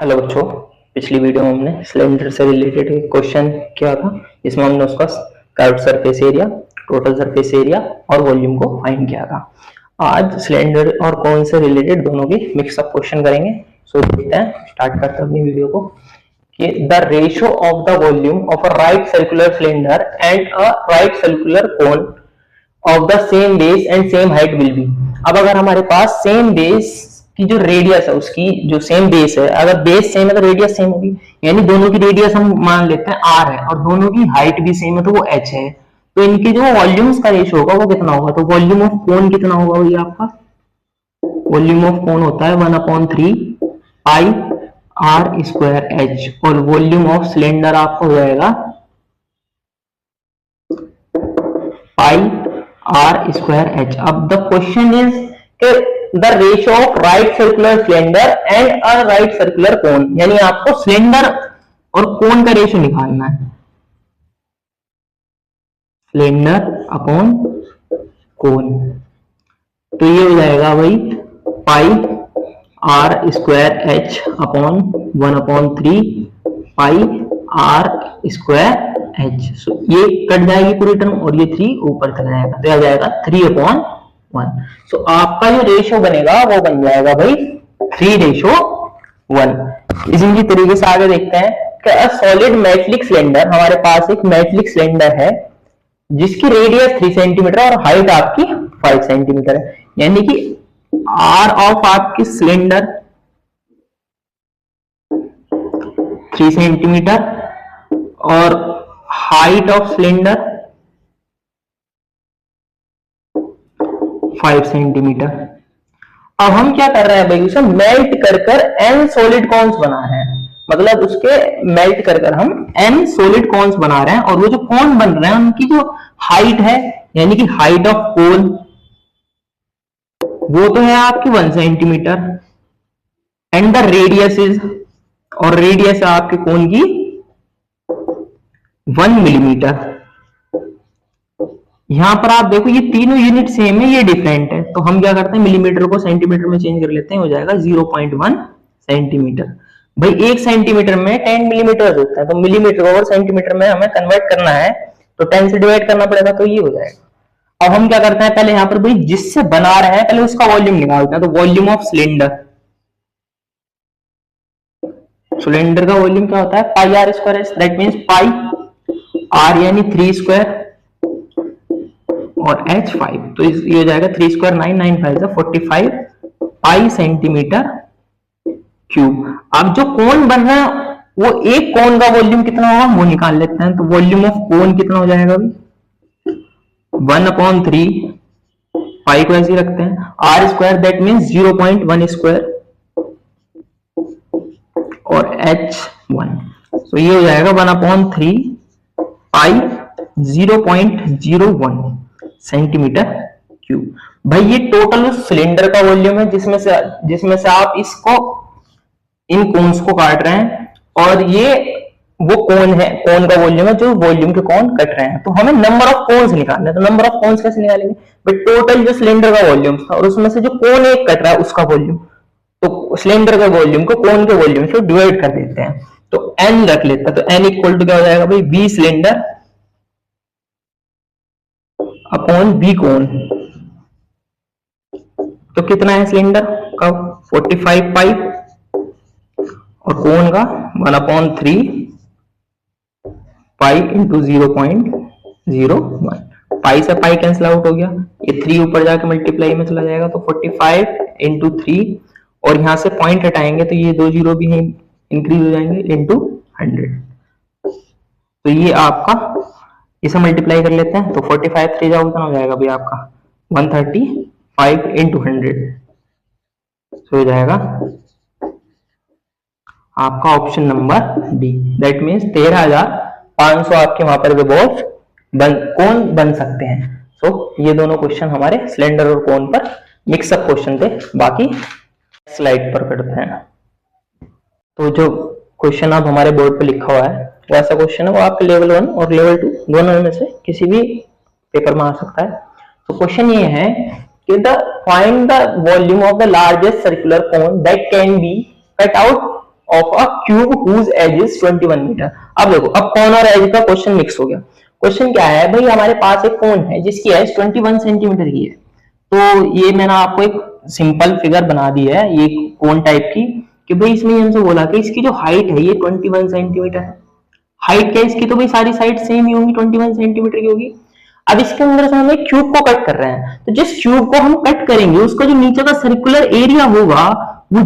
Hello बच्चों, पिछली video में हमने सिलेंडर से रिलेटेड एक क्वेश्चन किया था जिसमें हमने उसका curved surface area, total surface area और वॉल्यूम को फाइंड किया था। आज सिलेंडर और कोन से रिलेटेड दोनों की मिक्सअप क्वेश्चन करेंगे। सो देखते हैं, स्टार्ट करते हैं अपनी वीडियो को कि the ratio of the volume of a right circular cylinder and a right circular cone of the same base and same height will be. अब अगर हमारे पास सेम बेस की जो रेडियस है, उसकी जो सेम बेस है, अगर बेस सेम है तो रेडियस सेम होगी, यानी दोनों की रेडियस हम मान लेते हैं आर है और दोनों की हाइट भी सेम है तो वो एच है। तो इनके जो वॉल्यूम्स का रेशियो होगा वो कितना होगा? तो वॉल्यूम ऑफ कोन कितना होगा भैया? आपका वॉल्यूम ऑफ कोन होता है 1/3 पाई आर स्क्वायर एच और वॉल्यूम ऑफ सिलेंडर आपको हो जाएगा पाई आर स्क्वायर एच। अब the question is the ratio of right circular cylinder and a right circular cone, यानी आपको सिलेंडर और कोन का रेशियो निकालना है। सिलेंडर अपॉन कोन, तो ये हो जाएगा भाई pi r square h upon 1/3 pi r square h. ये कट जाएगी पूरी टर्म और ये 3 ऊपर चला जाएगा तो आ जाएगा 3/1। सो आपका जो रेशियो बनेगा वो बन जाएगा भाई 3:1। इसी तरीके से आगे देखते हैं कि अ सॉलिड मेटलिक सिलेंडर, हमारे पास एक मेटलिक सिलेंडर है जिसकी रेडियस 3 सेंटीमीटर और हाइट आपकी 5 सेंटीमीटर है, यानी कि आर ऑफ आपकी सिलेंडर 3 सेंटीमीटर और हाइट ऑफ सिलेंडर 5 सेंटीमीटर। अब हम क्या कर रहे हैं भाई, उसे मेल्ट कर एन सॉलिड कॉन्स बना रहे हैं, मतलब उसके मेल्ट कर हम एन सॉलिड कॉन्स बना रहे हैं और वो जो कॉन बन रहे हैं उनकी जो हाइट है, यानी कि हाइट ऑफ कोन वो तो है आपकी 1 centimetre and the radius is, और रेडियस है आपके कोन की 1 मिलीमीटर। यहां पर आप देखो ये तीनों यूनिट सेम है, ये डिफरेंट है, तो हम क्या करते हैं मिलीमीटर को सेंटीमीटर में चेंज कर लेते हैं, हो जाएगा 0.1 सेंटीमीटर। भाई 1 सेंटीमीटर में 10 मिलीमीटर होता है, तो मिलीमीटर को अगर सेंटीमीटर में हमें कन्वर्ट करना है तो 10 से डिवाइड करना पड़ेगा, तो ये हो जाएगा। अब हम क्या करते हैं, पहले यहाँ पर भाई जिससे बना रहे हैं पहले उसका वॉल्यूम निकालते हैं, तो वॉल्यूम ऑफ सिलेंडर, सिलेंडर का वॉल्यूम क्या होता है pi r square, that means pi r यानी 3 स्क्वायर और एच 5, तो ये हो जाएगा 3 स्क्वायर 9, 9 5 45 पाई सेंटीमीटर क्यूब। अब जो कोन बन रहा है वो एक कोन का वॉल्यूम कितना होगा वो निकाल लेते हैं, तो वॉल्यूम ऑफ कोन कितना हो जाएगा अभी 1/3 पाई को ऐसे रखते हैं R square, that means 0.1 square और एच 1, तो ये हो जाएगा 1/3 पाई 0.01 सेंटीमीटर क्यूब। भाई ये टोटल उस सिलेंडर का वॉल्यूम है जिसमें से आप इसको इन कोन्स को काट रहे हैं, और ये वो कोन है, कोन का वॉल्यूम है जो वॉल्यूम के कोन कट रहे हैं। तो हमें नंबर ऑफ कोन्स निकालना है, तो नंबर ऑफ कोन्स कैसे निकालेंगे भाई, टोटल जो सिलेंडर का वॉल्यूम था और उसमें से जो कोन एक कट रहा है उसका वॉल्यूम, तो सिलेंडर के वॉल्यूम को कोन के वॉल्यूम से डिवाइड कर देते हैं, तो एन रख लेते हैं, तो एन इक्वल टू क्या हो जाएगा भाई बी सिलेंडर अपॉन बी कोन। तो कितना है सिलेंडर का 45 पाई और कोन का 1/3 पाई इंटू 0.01। पाई से पाई कैंसिल आउट हो गया, ये 3 ऊपर जाके मल्टीप्लाई में चला जाएगा, तो 45 इंटू 3 और यहां से पॉइंट हटाएंगे तो ये 2 जीरो भी इंक्रीज हो जाएंगे इंटू 100, तो ये आपका इसे मल्टीप्लाई कर लेते हैं, तो 45 3 जाओ कितना हो जाएगा भाई आपका 135 इंटू 100, तो हो जाएगा आपका option number D, that means 13,500 आपके वहां पर रिवॉल्व कोन बन सकते हैं। सो ये दोनों क्वेश्चन हमारे सिलेंडर और कोन पर मिक्सअप क्वेश्चन थे। बाकी स्लाइड पर करते हैं, तो जो क्वेश्चन अब हमारे बोर्ड पे लिखा हुआ है वो ऐसा क्वेश्चन है, वो आपके लेवल 1 और लेवल 2 दोनों में से किसी भी पेपर में आ सकता है। तो क्वेश्चन ये है कि find the volume of the largest circular cone that can be cut out of a cube whose edge is 21 meter. अब देखो, अब कौन और एज का क्वेश्चन मिक्स हो गया। क्वेश्चन क्या है भाई, हमारे पास एक कोन है जिसकी एज 21 सेंटीमीटर की है। तो ये मैंने आपको एक सिंपल फिगर बना दी है ये कोन टाइप की, कि भाई इसमें हमसे बोला कि इसकी जो हाइट है ये 21 सेंटीमीटर है। हाइट क्या इसकी, तो भाई सारी साइड सेम ही होंगी, 21 सेंटीमीटर की होगी। अब इसके अंदर से हम एक क्यूब को कट कर रहे हैं, तो जिस क्यूब को हम कट करेंगे उसका जो नीचे का सर्कुलर एरिया होगा वो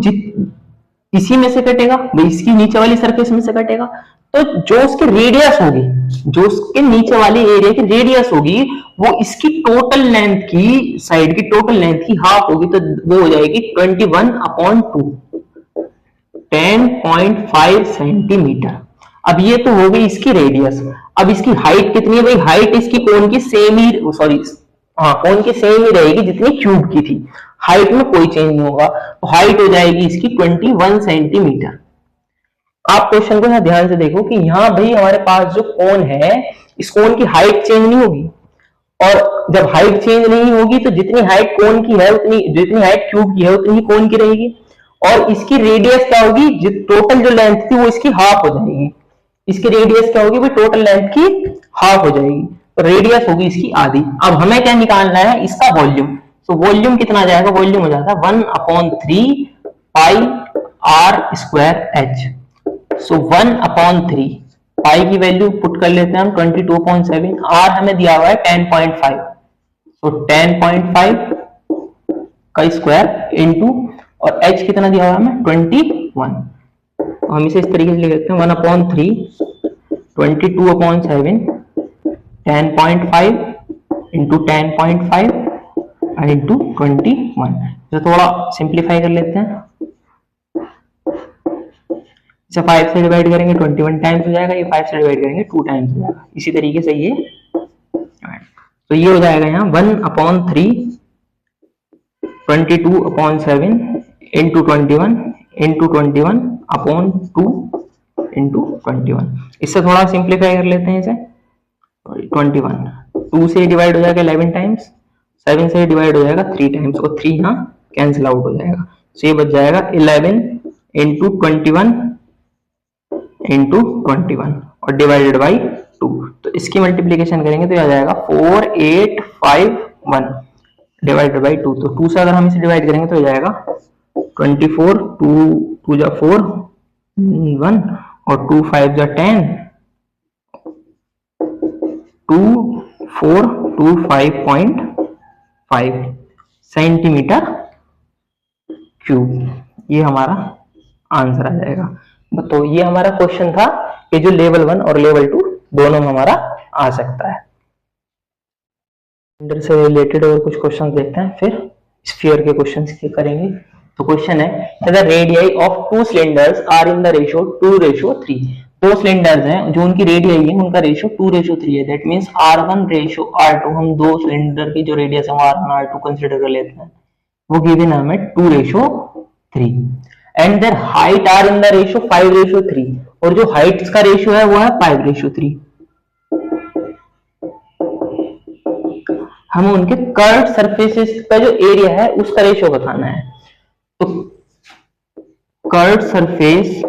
इसी में से कटेगा, भाई इसकी नीचे वाली सरफेस में से कटेगा। तो जो उसकी रेडियस होगी, जो उसके नीचे वाली एरिया की रेडियस होगी, वो इसकी टोटल लेंथ की, साइड की टोटल लेंथ की हाफ होगी। तो वो हो जाएगी 21/2, 10.5 सेंटीमीटर। अब ये तो हो गई इसकी रेडियस। अब इसकी हाइट कितनी है भाई, हाइट इसकी कोन की सेम ही, सॉरी हाँ, कोन की सेम ही रहेगी जितनी क्यूब की थी, हाइट में कोई चेंज नहीं होगा। तो हाइट हो जाएगी इसकी 21 सेंटीमीटर। आप क्वेश्चन को ध्यान से देखो कि यहाँ भाई हमारे पास जो कोन है, इस कोन की हाइट चेंज नहीं होगी, और जब हाइट चेंज नहीं होगी तो जितनी हाइट कोन की है उतनी, जितनी हाइट क्यूब की है उतनी ही कोन की रहेगी। और इसकी रेडियस क्या होगी, टोटल जो लेंथ थी वो इसकी हाफ हो जाएगी। इसकी रेडियस क्या होगी भाई, टोटल लेंथ की हाफ हो जाएगी, तो रेडियस होगी इसकी आधी। अब हमें क्या निकालना है, इसका वॉल्यूम। तो वॉल्यूम कितना आ जाएगा, वॉल्यूम हो जाता है 1/3 पाई आर स्क्वायर एच। सो 1/3 पाई की वैल्यू पुट कर लेते हैं हम 22.7, आर हमें दिया हुआ है 10.5, सो 10.5 का स्क्वायर इनटू, और एच कितना दिया हुआ है हमें 21। तो हम इसे इस तरीके से लिख लेते हैं 1/3 22/7 10.5 इंटू 10.5 इंटू 21। तो थोड़ा सिंप्लीफाई कर लेते हैं, इसे 5 से डिवाइड करेंगे 21 टाइम्स हो जाएगा, ये 5 से डिवाइड करेंगे 2 टाइम्स हो जाएगा। इसी तरीके से ये, तो ये हो जाएगा यहाँ 1/3 22/7 इंटू 21 इंटू 21/2 इंटू 21। इससे थोड़ा सिंप्लीफाई कर लेते हैं इसे, 21 2 से डिवाइड हो जाएगा 11 टाइम्स, 7 से डिवाइड हो जाएगा 3 टाइम्स, और 3 यहाँ कैंसिल आउट हो जाएगा। तो ये बच जाएगा 11 इंटू 21 इंटू 21 और डिवाइडेड बाई 2। तो इसकी मल्टीप्लीकेशन करेंगे तो आ जाएगा 4851 डिवाइडेड बाई 2। तो 2 से अगर हम इसे डिवाइड करेंगे तो हो जाएगा 24, 2 जा 4 1 और 2 5 जा 10, 2425.5 सेंटीमीटर क्यूब। ये हमारा आंसर आ जाएगा। तो ये हमारा क्वेश्चन था कि जो लेवल 1 और लेवल 2 दोनों में हमारा आ सकता है। सिलेंडर से रिलेटेड और कुछ क्वेश्चन देखते हैं, फिर स्फीयर के क्वेश्चंस करेंगे। तो क्वेश्चन है the radii of 2 cylinders are in the ratio 2:3। 2 cylinders हैं जो उनकी रेडियाई है उनका रेशियो 2:3 है। That means R1 ratio R2, हम 2 सिलेंडर की जो रेडियस है R1 R2 कंसीडर कर लेते हैं, वो गिवन है हमें 2:3 and their height are in the ratio 5:3, और जो हाइट्स का रेशियो है वो है 5:3। हमें उनके कर्व्ड सरफेसेस का जो एरिया है उसका रेशियो बताना है। तो कर्व्ड सरफेस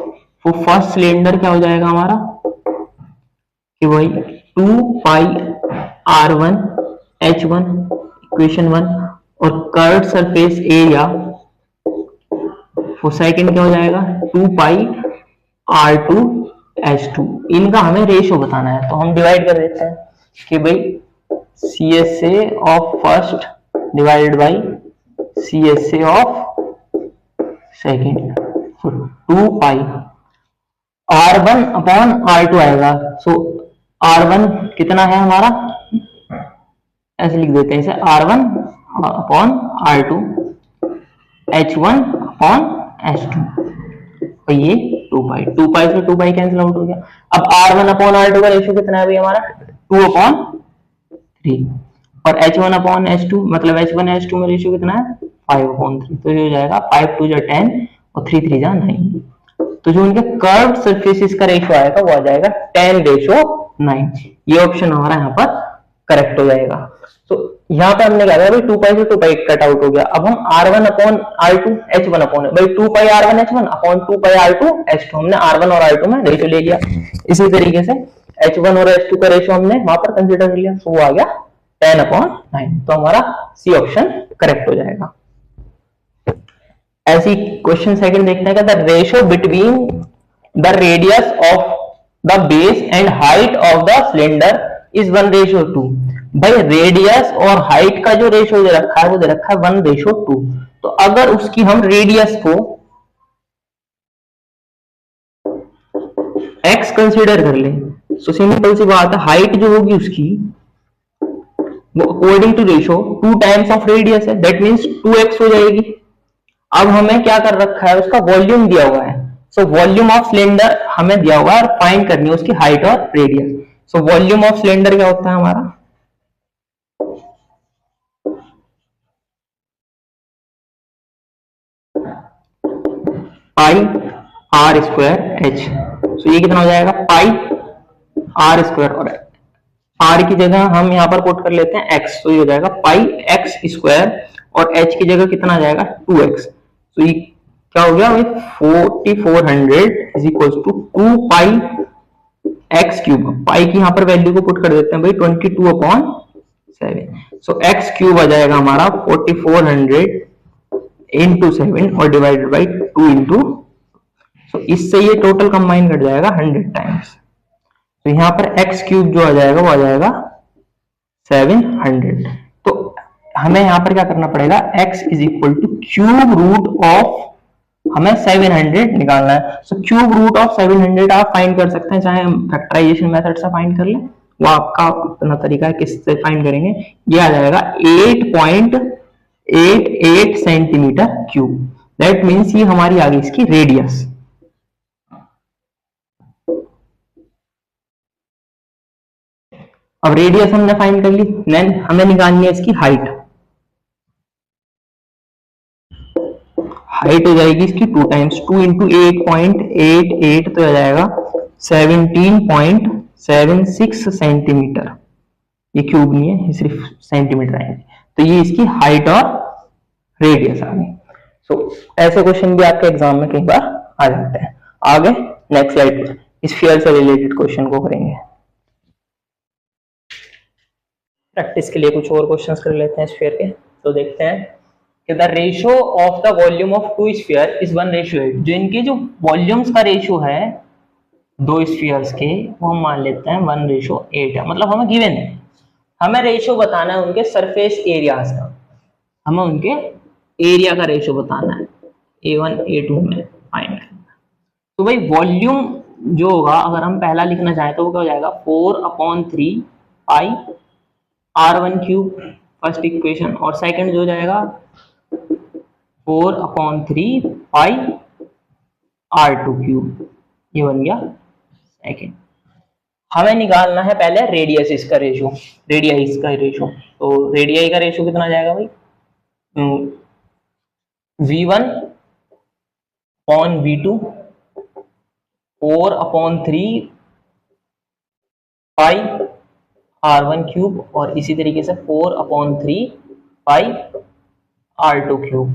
वो फर्स्ट सिलेंडर क्या हो जाएगा हमारा कि वही 2 पाई R1 H1 इक्वेशन 1, और कर्व्ड सरफेस एरिया वो सेकंड क्या हो जाएगा 2 पाई R2 H2। इनका हमें रेशियो बताना है। तो हम डिवाइड कर देते हैं कि भाई CSA of first divided by CSA of second, 2 pi R1 upon R2 आएगा। सो R1 कितना है हमारा, ऐसे लिख देते हैं इसे, R1 upon R2 H1 upon H2, और ये 2 पाई, 2 पाई से 2 पाई कैंसिल आउट हो गया। अब R1 अपॉन R2 का रेशियो कितना है भाई हमारा 2/3, और H1 अपॉन H2 मतलब H1 H2 में रेशियो कितना है 5/3। तो ये हो जाएगा 5 2 जा 10 और 3 3 जा 9। तो जो उनके कर्व्ड सरफेसेस का रेशियो आएगा वो आ जाएगा 10:9। ये ऑप्शन हमारा यहाँ पर करेक्ट हो जाएगा। तो यहाँ पे हमने क्या किया भाई, 2 पाई से 2 पाई कट आउट हो गया। अब हम r1 upon r2 h1 upon भाई 2 पाई r1 h1 अपॉन 2 पाई r2 h2, हमने r1 और r2 में रेशियो ले लिया। इसी तरीके से h1 और h2 का रेशियो हमने वहां पर कंसीडर कर लिया, तो वो आ गया 10/9। तो हमारा सी ऑप्शन करेक्ट हो जाएगा। ऐसी क्वेश्चन सेकंड देखते हैं, the ratio between the radius of the base and height of the cylinder is 1:2। भाई रेडियस और हाइट का जो रेशियो दे रखा है वो दे रखा है 1:2। तो अगर उसकी हम रेडियस को x कंसीडर कर लें, तो सिंपल सी बात है, हाइट जो होगी उसकी वो according to ratio 2 times of radius है, दैट मींस 2x हो जाएगी। अब हमें क्या कर रखा है, उसका वॉल्यूम दिया हुआ है, सो वॉल्यूम ऑफ सिलेंडर हमें दिया हुआ है और फाइंड करनी है उसकी हाइट और radius. So volume of cylinder क्या होता है हमारा, पाई आर स्क्वायर एच। सो ये कितना हो जाएगा, पाई आर स्क्वायर, और आर की जगह हम यहाँ पर पुट कर लेते हैं एक्स, तो ये हो जाएगा पाई एक्स स्क्वायर, और एच की जगह कितना आ जाएगा 2x। तो ये क्या हो गया भाई, 4400 is equal to 2 pi x cube. Pi की यहाँ पर वैल्यू को पुट कर देते हैं भाई 22/7। सो एक्स क्यूब आ जाएगा हमारा 4400 इंटू 7 और डिवाइडेड बाई 2 इंटू, तो इससे ये टोटल कंबाइन कर जाएगा 100 टाइम्स। तो यहाँ पर एक्स क्यूब जो आ जाएगा वो आ जाएगा 700। तो हमें यहाँ पर क्या करना पड़ेगा, x is equal to cube root of, हमें 700 निकालना है। सो क्यूब रूट ऑफ 700 आप फाइंड कर सकते हैं, चाहे हम फैक्टराइजेशन मेथड से फाइंड कर लें, वो आपका अपना तरीका है किससे फाइंड करेंगे। ये आ जाएगा 8.88 सेंटीमीटर क्यूब, दैट मीन्स ये हमारी आ गई इसकी रेडियस। अब रेडियस हमने फाइंड कर ली, देन हमें निकालनी है इसकी हाइट। हाइट हो जाएगी इसकी 2 टाइम्स, 2 इंटू 8.88 तो आ जाएगा 17.76 सेंटीमीटर। ये क्यूब नहीं है, ये सिर्फ सेंटीमीटर आएंगे। तो ये इसकी हाइट और रेडियस आ गई। सो ऐसे क्वेश्चन भी आपके एग्जाम में कई बार आ जाते हैं। आगे नेक्स्ट स्लाइड पर स्फीयर से रिलेटेड क्वेश्चन को करेंगे। प्रैक्टिस के लिए कुछ और क्वेश्चंस कर लेते हैं स्फीयर के। तो देखते हैं कि the ratio of the volume of 2 sphere is 1:8। जो इनके जो वॉल्यूम्स का रेशियो है 2 स्फीयर्स के, वो हम मान लेते हैं 1:8 है। मतलब हमें गिवन है, हमें रेशियो बताना है उनके सरफेस एरियाज का, हमें उनके एरिया का रेशियो बताना है, A1 A2 में फाइंड करना। तो भाई वॉल्यूम जो होगा, अगर हम पहला लिखना चाहें तो वो क्या हो जाएगा, 4/3 पाई r1 क्यूब, फर्स्ट इक्वेशन, और सेकंड जो हो जाएगा 4/3 पाई r2 क्यूब, ये बन गया सेकंड। हमें निकालना है पहले रेडियस इसका रेशियो, रेडियाई का रेशियो। तो रेडियाई का रेशियो कितना आ जाएगा भाई, v1/v2 4/3 पाई r1 क्यूब, और इसी तरीके से 4/3 पाई r2 क्यूब।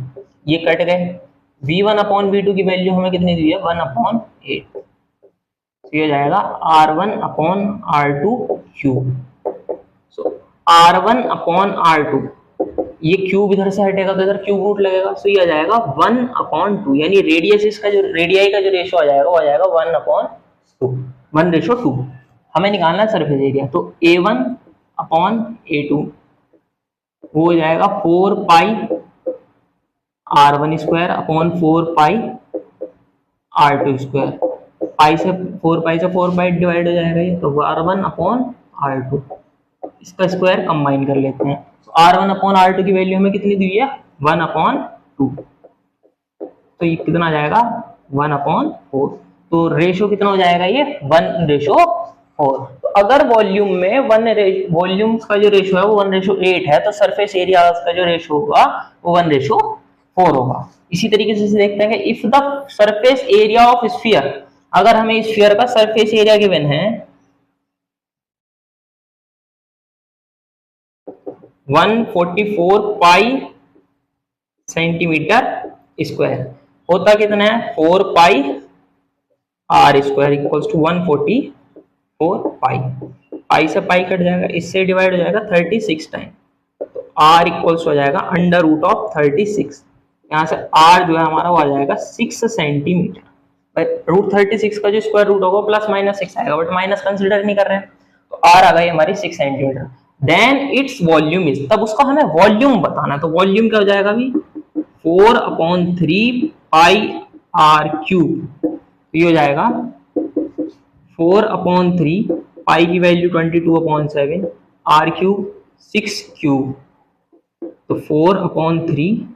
ये कट गए। v1/v2 की वैल्यू हमें कितनी दी है, 1/8। तो ये जाएगा r1/r2 क्यूब। सो r1/r2, ये क्यूब इधर से हटेगा तो इधर क्यूब रूट लगेगा, सो ये आ जाएगा 1/2, यानी रेडियस इसका जो रेडियाई का जो रेशियो आ जाएगा वो आ जाएगा 1/2 हमें निकालना है सरफेस एरिया। तो A1/A2 वो हो जाएगा 4 पाई r1 स्क्वायर अपॉन 4 पाई r2 स्क्वायर। पाई से 4 पाई डिवाइड हो जाएगा ये, तो r1/r2, इसका स्क्वायर कंबाइन कर लेते हैं। तो r1/r2 की वैल्यू हमें कितनी दी है, 1/2। तो ये कितना आ जाएगा 1/4। तो रेशियो कितना हो जाएगा ये 1:4। तो अगर वॉल्यूम में वॉल्यूम का जो रेशियो है वो 1:8 है, तो सरफेस एरिया का जो रेशियो होगा वो 1:4 होगा। इसी तरीके से देखते हैं कि if the surface area of sphere, अगर हमें स्फीयर का सरफेस एरिया गिवन है 144 पाई सेंटीमीटर स्क्वायर होता कितना है 4 पाई आर स्क्वायर इक्वल्स टू 144 पाई। पाई से पाई कट जाएगा, इससे डिवाइड हो जाएगा 36 टाइम, तो आर इक्वल्स हो जाएगा अंडर रूट ऑफ 36। यहाँ से आर जो है हमारा वो आ जाएगा 6 सेंटीमीटर। रूट 36 का जो स्क्वायर रूट होगा प्लस माइनस 6 आएगा, बट माइनस कंसिडर नहीं कर रहे हैं, तो आर आ गई हमारी 6 centimeter. Then its volume is, तब उसका हमें वॉल्यूम बताना है, तो वॉल्यूम क्या हो जाएगा अभी 4/3 पाई आर क्यूब, ये हो जाएगा 4/3 पाई की वैल्यू 22/7, आर क्यूब 6 क्यूब, तो 4/3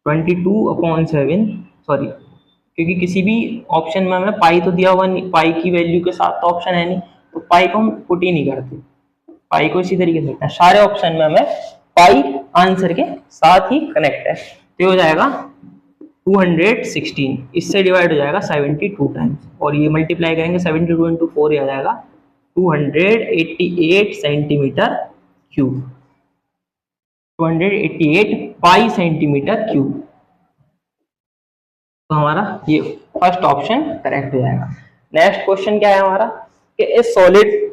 22/7, सॉरी क्योंकि किसी भी ऑप्शन में हमें पाई तो दिया हुआ नहीं, पाई की वैल्यू के साथ तो ऑप्शन है नहीं, तो पाई को हम पुट ही नहीं करते, पाई को इसी तरीके से लिखते हैं। सारे ऑप्शन में हमें पाई आंसर के साथ ही कनेक्ट है, तो हो जाएगा 216, इससे डिवाइड हो जाएगा 72 टाइम्स, और ये मल्टीप्लाई करेंगे 72 इंटू 4, आ जाएगा 288 सेंटीमीटर क्यूब, 288 पाई सेंटीमीटर क्यूब। तो हमारा ये फर्स्ट ऑप्शन करेक्ट हो जाएगा। नेक्स्ट क्वेश्चन क्या है हमारा कि ए solid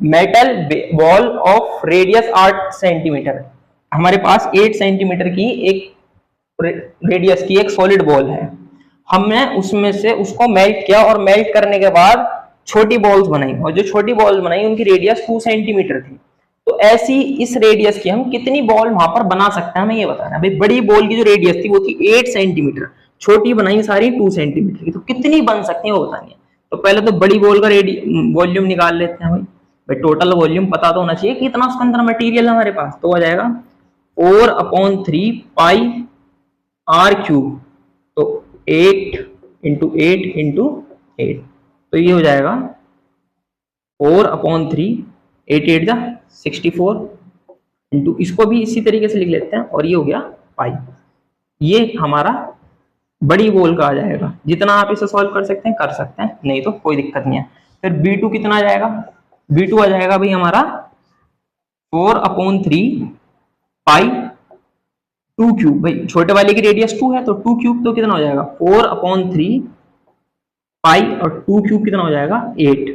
metal ball of radius 8 centimetre, हमारे पास 8 सेंटीमीटर की एक रेडियस की एक सॉलिड बॉल है, हमने उसमें से उसको मेल्ट किया और मेल्ट करने के बाद छोटी बॉल्स बनाई, और जो छोटी बॉल्स बनाई उनकी रेडियस 2 सेंटीमीटर थी। तो ऐसी इस रेडियस की हम कितनी बॉल वहां पर बना सकते हैं, हमें ये बताना है। भाई बड़ी बॉल की जो रेडियस थी वो थी 8 सेंटीमीटर, छोटी बनाई सारी 2 सेंटीमीटर की, तो कितनी बन सकती है वो बतानी है। तो पहले तो बड़ी बॉल का वॉल्यूम निकाल लेते हैं भाई टोटल वॉल्यूम पता तो होना चाहिए कि इतना उसके अंदर मटेरियल है हमारे पास, तो आ जाएगा 4/3 पाई आर क्यूब, तो 8 इंटू 8 इंटू 8, तो ये हो जाएगा 4/3, 8 8 जा 64 इंटू, इसको भी इसी तरीके से लिख लेते हैं, और ये हो गया पाई। ये हमारा बड़ी बॉल का आ जाएगा, जितना आप इसे सॉल्व कर सकते हैं कर सकते हैं, नहीं तो कोई दिक्कत नहीं है। फिर B2 कितना आ जाएगा, B2 आ जाएगा भाई हमारा 4/3 पाई 2 क्यूब, भाई छोटे वाले की रेडियस 2 है, तो 2 क्यूब तो कितना हो जाएगा 4/3 पाई, और 2 क्यूब कितना हो जाएगा 8।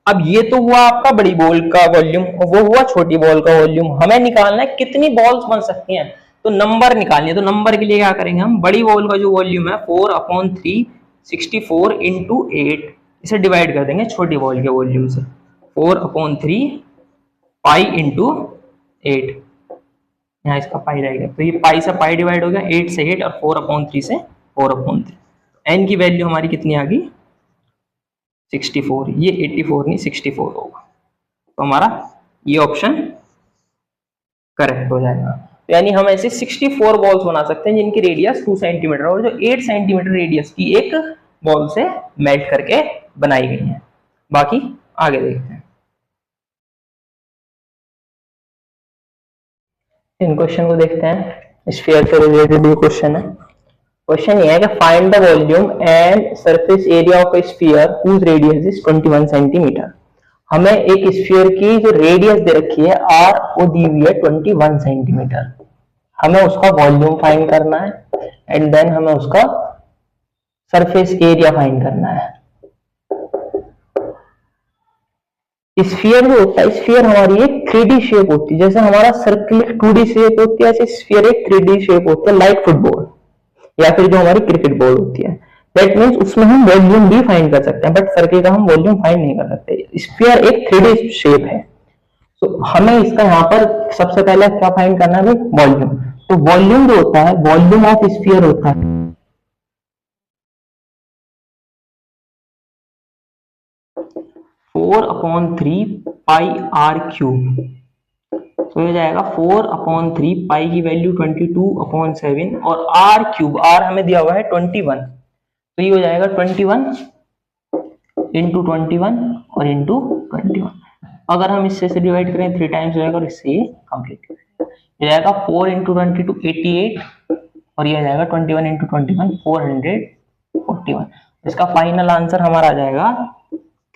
अब ये तो हुआ आपका बड़ी बॉल का वॉल्यूम, और वो हुआ छोटी बॉल का वॉल्यूम। हमें निकालना है कितनी बॉल्स बन सकती हैं, तो नंबर निकालनी है। तो नंबर के लिए क्या करेंगे हम, बड़ी बॉल का जो वॉल्यूम है 4/3 64 इंटू 8, इसे डिवाइड कर देंगे छोटी बॉल के वॉल्यूम से, 4/3 पाई इंटू 8, यहाँ इसका पाई रहेगा, तो ये पाई से पाई डिवाइड हो गया, 8 से 8 और 4/3 से 4/3। एन की वैल्यू हमारी कितनी आ गई 64, ये 84 नहीं 64 होगा, तो हमारा ये ऑप्शन करेक्ट हो जाएगा। तो यानी हम ऐसे 64 बॉल्स बना सकते हैं जिनकी रेडियस 2 सेंटीमीटर और जो 8 सेंटीमीटर रेडियस की एक बॉल से मेल्ट करके बनाई गई है। बाकी आगे देखते हैं। इन क्वेश्चन को देखते हैं, स्फीयर से रिलेटेड ये क्वेश्चन है। क्वेश्चन ये है कि find the volume and surface area of a sphere whose radius is 21 centimeter. हमें एक स्फीयर की जो रेडियस दे रखी है आर, वो दी हुई है 21 सेंटीमीटर। हमें उसका वॉल्यूम फाइंड करना है एंड देन हमें उसका सरफेस एरिया फाइंड करना है। स्फीयर जो होता है, स्फीयर हमारी एक 3D शेप होती है, जैसे हमारा सर्कल 2D शेप होती है, ऐसे स्फीयर एक 3D शेप होती है, लाइक फुटबॉल या फिर जो हमारी क्रिकेट बॉल होती है। दैट मींस उसमें हम वॉल्यूम भी फाइंड कर सकते हैं, बट सर्कल का हम वॉल्यूम फाइंड नहीं कर सकते। स्फीयर एक 3D शेप है, तो हमें इसका यहाँ पर सबसे पहले क्या फाइंड करना है भाई, वॉल्यूम। तो वॉल्यूम जो होता है, वॉल्यूम ऑफ स्फीयर होता है 4/3 पाई आर क्यूब, तो हो जाएगा 4/3 पाई की वैल्यू 22/7 और आर क्यूब, आर हमें दिया हुआ है 21, तो ये हो जाएगा 21 इंटू 21 और इंटू 21। अगर हम इससे से डिवाइड करें 3 टाइम्स हो जाएगा और इससे ये कंप्लीट हो जाएगा 4 इंटू 22 88 और ये आ जाएगा 21 इंटू 21 441। इसका फाइनल आंसर हमारा आ जाएगा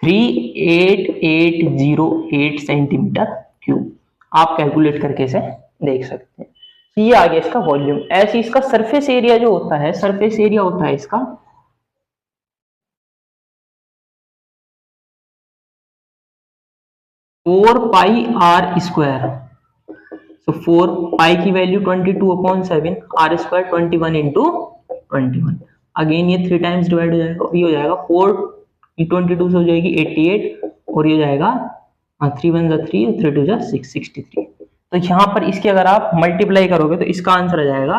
38808 सेंटीमीटर क्यूब। आप कैलकुलेट करके इसे देख सकते हैं। तो ये आ गया इसका वॉल्यूम। ऐसे इसका सरफेस एरिया जो होता है, सरफेस एरिया होता है इसका 4πr²। तो 4 की वैल्यू 22/7, r² 21 इंटू 21। अगेन ये 3 टाइम्स डिवाइड हो जाएगा, ये हो जाएगा 4 22 से हो जाएगी 88, और ये हो जाएगा 3 1 जा 3, 3 2 जा 6, 63। तो यहाँ पर इसकी अगर आप मल्टीप्लाई करोगे तो इसका आंसर आ जाएगा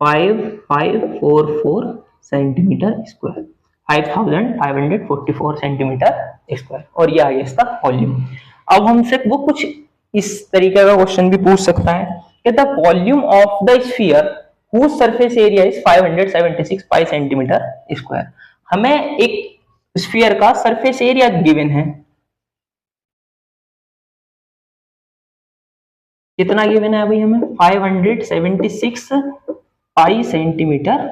5544 सेंटीमीटर स्क्वायर, 5544 सेंटीमीटर स्क्वायर। और ये आ गया इसका वॉल्यूम। अब हमसे वो कुछ इस तरीके का क्वेश्चन भी पूछ सकता है कि the volume of the sphere whose surface area is 576 pi centimetre square. हमें एक स्फीयर का सरफेस एरिया गिवन है, कितना गिवन है अभी हमें, 576 पाई सेंटीमीटर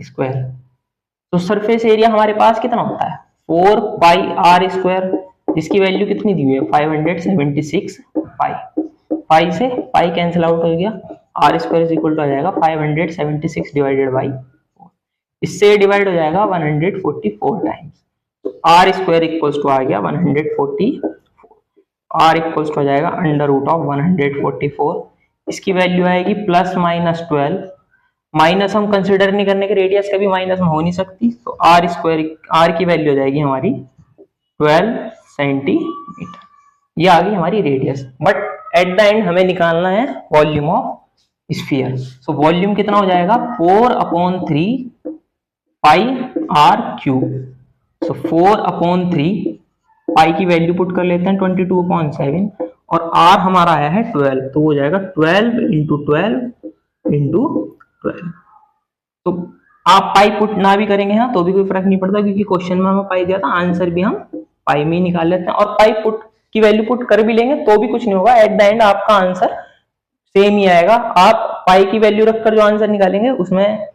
स्क्वायर। तो सरफेस एरिया हमारे पास कितना होता है 4 पाई आर स्क्वायर, जिसकी वैल्यू कितनी दी हुई है 576 पाई। पाई से पाई कैंसिल आउट हो गया, r square is equal to आ जाएगा 576 डिवाइडेड बाई 4, इससे डिवाइड हो जाएगा 144 टाइम्स। तो आर स्क्वायर इक्वल्स टू आ गया 144, आर इक्वल्स टू आ जाएगा अंडर रूट ऑफ 144। इसकी वैल्यू आएगी +-12, माइनस हम कंसिडर नहीं करने के, रेडियस कभी माइनस में हो नहीं सकती। तो आर स्क्वायर, आर की वैल्यू हो जाएगी हमारी 12 सेंटीमीटर। ये आ गई हमारी radius. But at the and हमें निकालना है volume of sphere. So volume कितना हो जाएगा 4/3 पाई आर क्यूब। सो 4/3 पाई की वैल्यू पुट कर लेते हैं 22/7, और आर हमारा आया है 12, तो हो जाएगा 12 इंटू 12 इंटू 12। तो आप पाई पुट ना भी करेंगे हाँ तो भी कोई फर्क नहीं पड़ता, क्योंकि क्वेश्चन में हमें पाई दिया था, आंसर भी हम पाई में ही निकाल लेते हैं। और पाई पुट की वैल्यू पुट कर भी लेंगे तो भी कुछ नहीं होगा, एट द एंड आपका आंसर सेम ही आएगा। आप पाई की वैल्यू रखकर जो आंसर निकालेंगे उसमें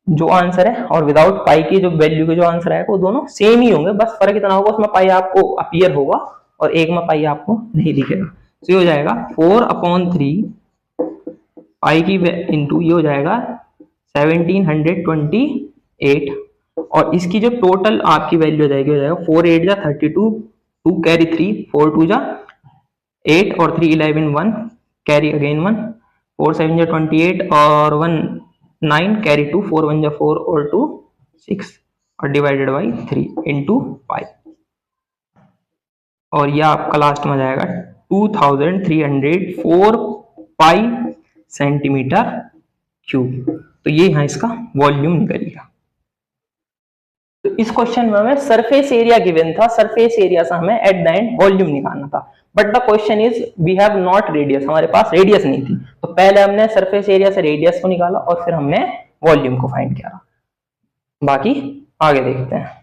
जो आंसर है और विदाउट पाई की जो वैल्यू के जो आंसर आएगा वो दोनों सेम ही होंगे, बस फर्क इतना होगा उसमें पाई आपको अपीयर होगा और एक में पाई आपको नहीं दिखेगा। तो ये हो जाएगा 4/3 पाई की इंटू ये हो जाएगा 1728, और इसकी जो टोटल आपकी वैल्यू हो जाएगी, हो जाएगा 4 8 जा 32, 2 कैरी 3, 4 2 जा 8 और 3 11 1 कैरी अगेन 1, 4 7 जा 28 और 1 9 कैरी 2, 4 1 जा 4 और 2 6, और डिवाइडेड बाई 3 इंटू पाई, और यह आपका लास्ट में जाएगा 2304 पाई सेंटीमीटर क्यूब। तो ये यहाँ इसका वॉल्यूम निकलेगा। तो इस क्वेश्चन में हमें सरफेस एरिया गिवन था, सरफेस एरिया से हमें एट द एंड वॉल्यूम निकालना था। But the question is we have not radius, हमारे पास रेडियस नहीं थी, तो पहले हमने सरफेस एरिया से रेडियस को निकाला और फिर हमने वॉल्यूम को फाइंड किया। बाकी आगे देखते हैं।